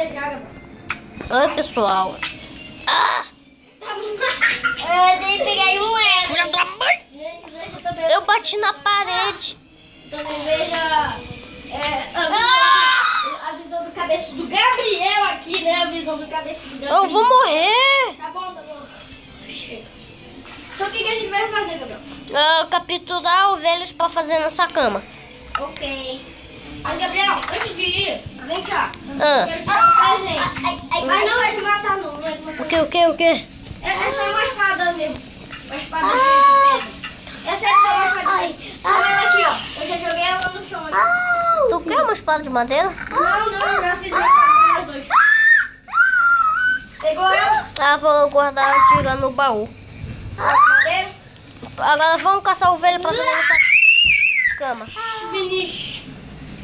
Oi, pessoal. Eu tenho que pegar um ela. Filha da mãe. Eu bati na parede. Também veja a visão do cabeça do Gabriel aqui, né? A visão do cabeça do Gabriel. Eu vou morrer. Tá bom. Então o que a gente vai fazer, Gabriel? Capturar ovelhas pra fazer nossa cama. Ok. Mas, Gabriel, antes de ir, vem cá. Ah. Quero te dar um presente. Mas não é de matar, não. Não é de matar. O quê? É só uma espada mesmo. Uma espada de pedra. Eu sei que é uma espada de pedra. Tá vendo aqui, ó. Eu já joguei ela no chão aqui. Tu quer uma espada de madeira? Não, eu já fiz uma espada para dois. Pegou ela? Ah, vou guardar a antiga no baú. Madeira? Agora vamos caçar ovelha pra fazer nossa cama. Vinícius.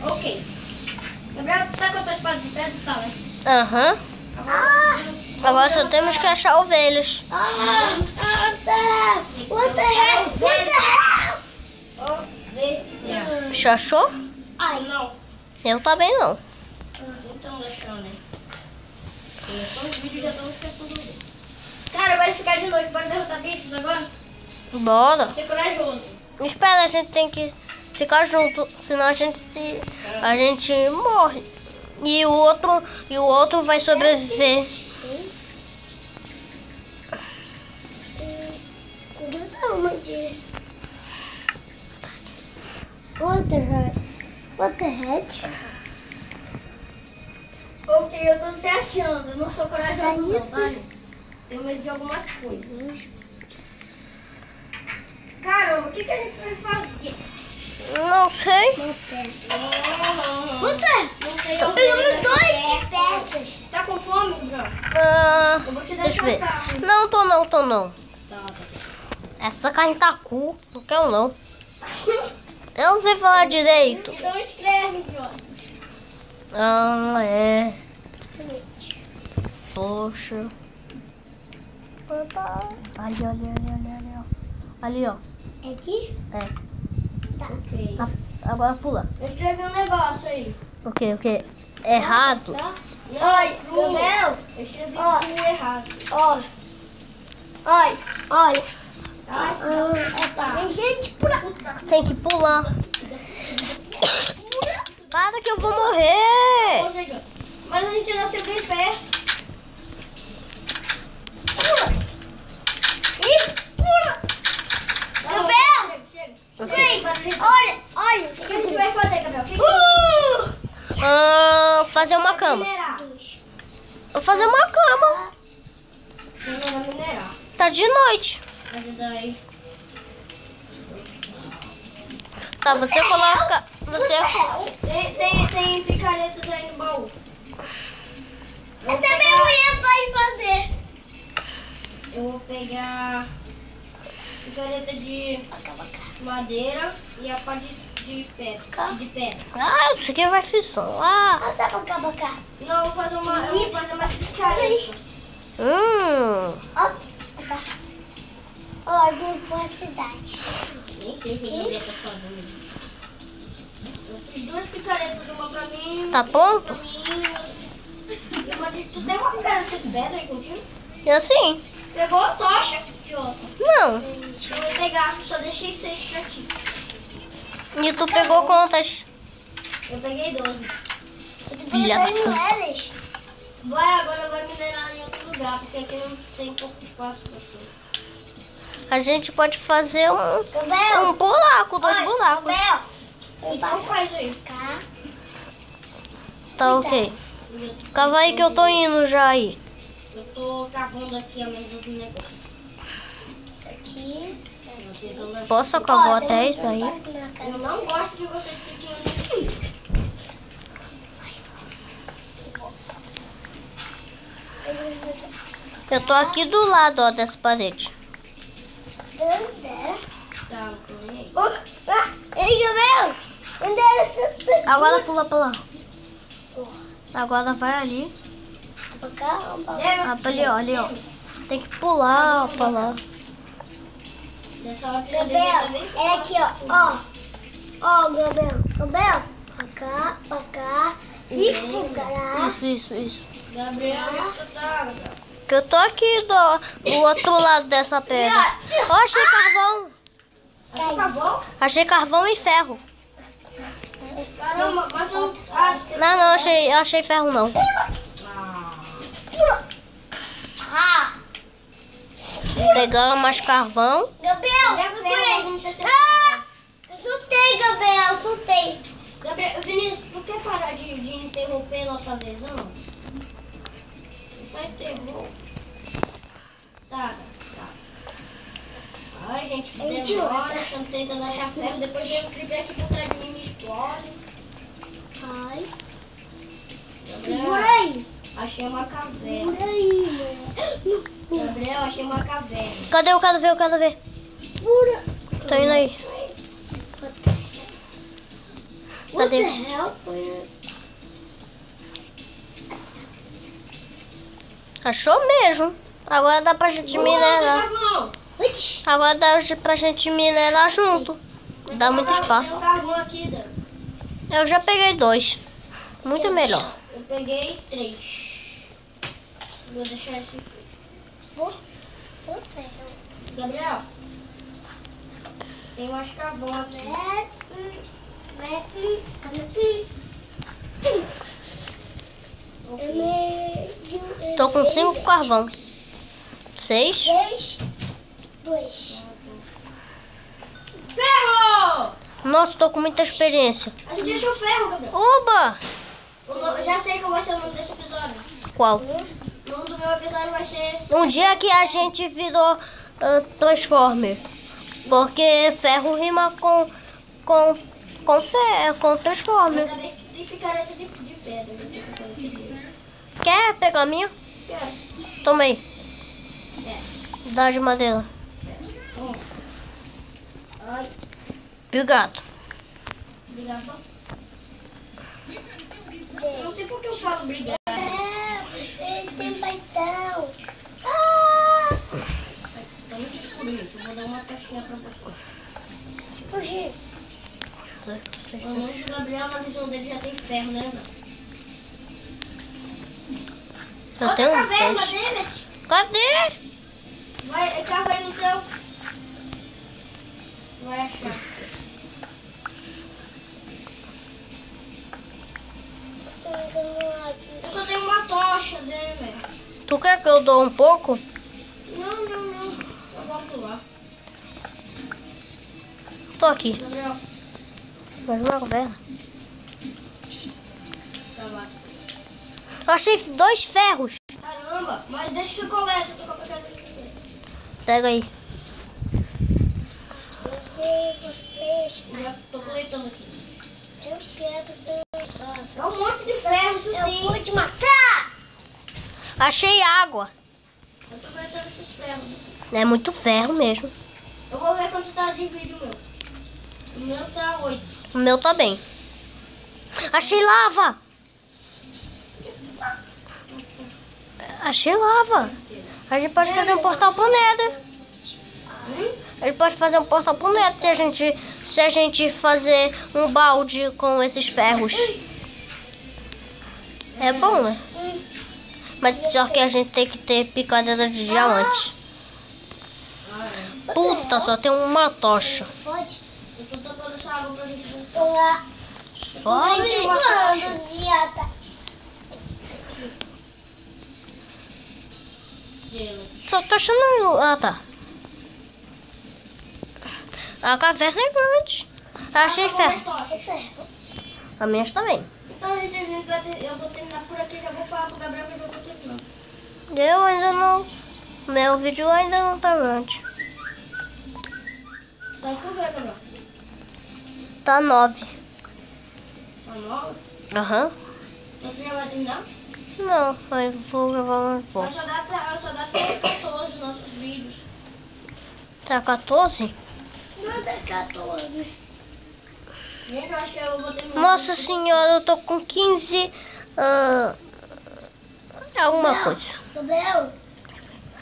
Ok. Gabriel, tá com a tua espada de pedra? Tá, né? Aham. Agora só temos que achar ovelhas. What the hell? Ovelha. Já achou? Ai, não. Eu também não. Então deixa, né? Começou os vídeos, já estamos esquecendo do vídeo. Cara, vai ficar de noite. Bora derrotar bichos agora? Bora. Ser corajoso. Espera, a gente tem que ficar junto, senão a gente morre. E o outro vai sobreviver. What the heck? Ok, eu tô se achando. Eu não sou corajoso, não, Isso. sabe? Tenho medo de algumas coisas. Caramba, o que a gente vai fazer? Não sei. Uma peça. Não tem Tô pegando dois peças. Tá com fome, Bruno? Eu vou te dar Deixa eu ver. essa carne. Não, tô não. Tá. Essa carne tá cool. Não quero não. Eu não sei falar direito. Então escreve, Bruno. Ah, é. Poxa. Ali. Ali, ó. É aqui? É. Ok. Agora pula. Eu escrevi um negócio aí. O quê? Errado. Tá? Não, Olha, true. Gabriel. Eu escrevi Ó. true errado. Olha. Tá? Tem gente por lá. Tem que pular. Para que eu vou morrer. Conseguiu. Mas a gente nasceu bem perto. Gabriel. Chega. Olha. O que a gente vai fazer, Gabriel? Fazer uma cama. Minerar. Vou fazer uma cama. Minerar. Tá de noite. Mas e daí? Tá, você coloca. Você. Tem picaretas aí no baú. Essa minha mulher pode fazer. Eu vou pegar picareta de madeira e a pá de pedra. Ah, isso aqui vai se solar. Dá pra cá. Não, eu vou fazer umas picaretas. Ó, tá. Ó, vim pra cidade. Nem sei o que o Gabriel tá fazendo. Eu fiz duas picaretas, uma pra mim. Tá pronto? Pra mim. E uma de... Tu tem uma picareta de pedra aí contigo? E assim? Pegou a tocha? Que outra? Não. Eu vou pegar, só deixei 6 pra ti. E tu pegou quantas? Eu peguei 12. Filha da puta. elas. Agora vai minerar em outro lugar, porque aqui não tem pouco espaço pra tudo. A gente pode fazer Gabriel. um buraco, 2 buracos. Gabriel. Então faz aí. Cá. Tá ok. Cava aí que eu tô indo já aí. Eu tô cavando aqui a mesa do negócio. Isso aqui. Posso cavar até isso aí? Eu não gosto de vocês pequenos. Eu tô aqui do lado, ó, dessa parede. Tá, não conheço. Ei, Gabriel. Onde é essa? Agora pula pra lá. Agora vai ali. Pra cá, Ah, pra ali, ó. Tem que pular, ó, pra lá. Nessa hora que eu devia Gabriel, também. é aqui, ó. Ó, Gabriel. Gabriel, pra cá, Isso. Gabriel, onde você tá, Gabriel? Que eu tô aqui do outro lado dessa pedra. Ó, achei carvão. Achou carvão? Achei carvão e ferro. Caramba, mas não... Não, achei ferro não. Pegar mais carvão. Gabriel, soltei, Gabriel, soltei. Gabriel, Vinícius, tu quer parar de interromper nossa visão? Só interrompe. Tá. Ai, gente, que demora, achando tentando achar ferro, depois vem o creeper aqui por trás de mim e me explode. Ai, Gabriel, segura aí. achei uma caverna. Segura aí, Gabriel, achei uma caverna. Cadê? Eu quero ver. Segura. Tô indo aí. What the Cadê? hell? Achou mesmo. Agora dá pra gente minerar. Carvão! Agora dá pra gente minerar junto. Dá muito Tem espaço. um carvão aqui, Dan. Eu já peguei 2. Muito melhor. Eu peguei 3. Vou deixar esse aqui. Gabriel, tem mais carvão aqui. Tô com 5 carvão. 6. 2. Ferro! Nossa, tô com muita experiência. A gente achou ferro, Gabriel. Oba! Eu já sei qual vai ser o nome desse episódio. Qual? O nome do meu episódio vai ser... Um dia que a gente virou Transformer. Porque ferro rima com Transformer. Ainda bem que tem picareta de pedra. Quer pegar a minha? Quero. Toma aí. É. Dá de madeira. Ai, Obrigado. obrigado. Eu não sei por que eu falo obrigado. Ele tem bastão. Tá muito escuro, gente. Eu vou dar uma caixinha pra você. Fugir. Pelo menos o Gabriel, na visão dele, já tem ferro, né? Eu tenho um caverna peixe. dele. Cadê? Vai, cava aí no teu. Vai achar. Eu só tenho uma tocha dele. Tu quer que eu dou um pouco? Não. Eu volto lá. Tô aqui. Gabriel, Mais uma caverna. trabalho. Eu achei 2 ferros. Caramba, mas deixa que eu coleto. Pega aí. Vocês. Já tô coletando aqui. Eu quero ser. É um monte de ferro, isso Eu sim. vou te matar. Achei água. Eu tô coletando esses ferros. É muito ferro mesmo. Eu vou ver quanto tá de vídeo meu. O meu tá 8. O meu tá bem. Achei lava. Achei lava. A gente pode fazer um portal pro Nether. A gente pode fazer um portal pro Nether se a gente fazer um balde com esses ferros. É bom, né? Mas só que a gente tem que ter picadeira de diamante. Puta, só tem uma tocha. Pode? Eu tô tampando essa água pra gente ver. Olá. Só Tô de... limpando, dieta. Só tô achando... Ah, tá. A caverna é grande. Achei ferro. A minha também. Então, gente, eu vou terminar por aqui. Já vou falar pro Gabriel que eu já vou terminar. Eu ainda não... Meu vídeo ainda não tá grande. Tá com ver, Gabriel? Tá 9. Tá 9? Aham. Então tu já vai terminar? Não, eu vou gravar mais pouco. Ela só dá até 14 nossos vídeos. Tá 14? Manda 14. Gente, eu acho que eu vou terminar. Nossa senhora, eu tô com 15... alguma coisa. Gabriel.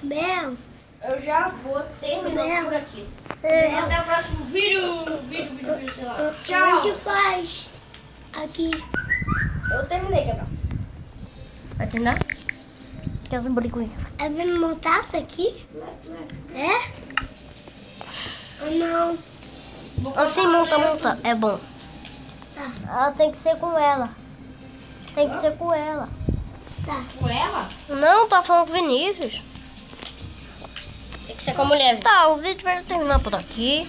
Gabriel. Eu já vou terminando por aqui. Até o próximo vídeo. Vídeo, sei lá. A Tchau. gente faz aqui. Eu terminei, Gabriel. Vai terminar? Quer os brinquedos? É pra me montar isso aqui? É? Ou não? Assim, monta. É bom. Tá. Ela tem que ser com ela. Tem que ser com ela. Tá. Com ela? Não, tá falando com o Vinícius. Tem que ser com a mulher. Tá, o vídeo vai terminar por aqui.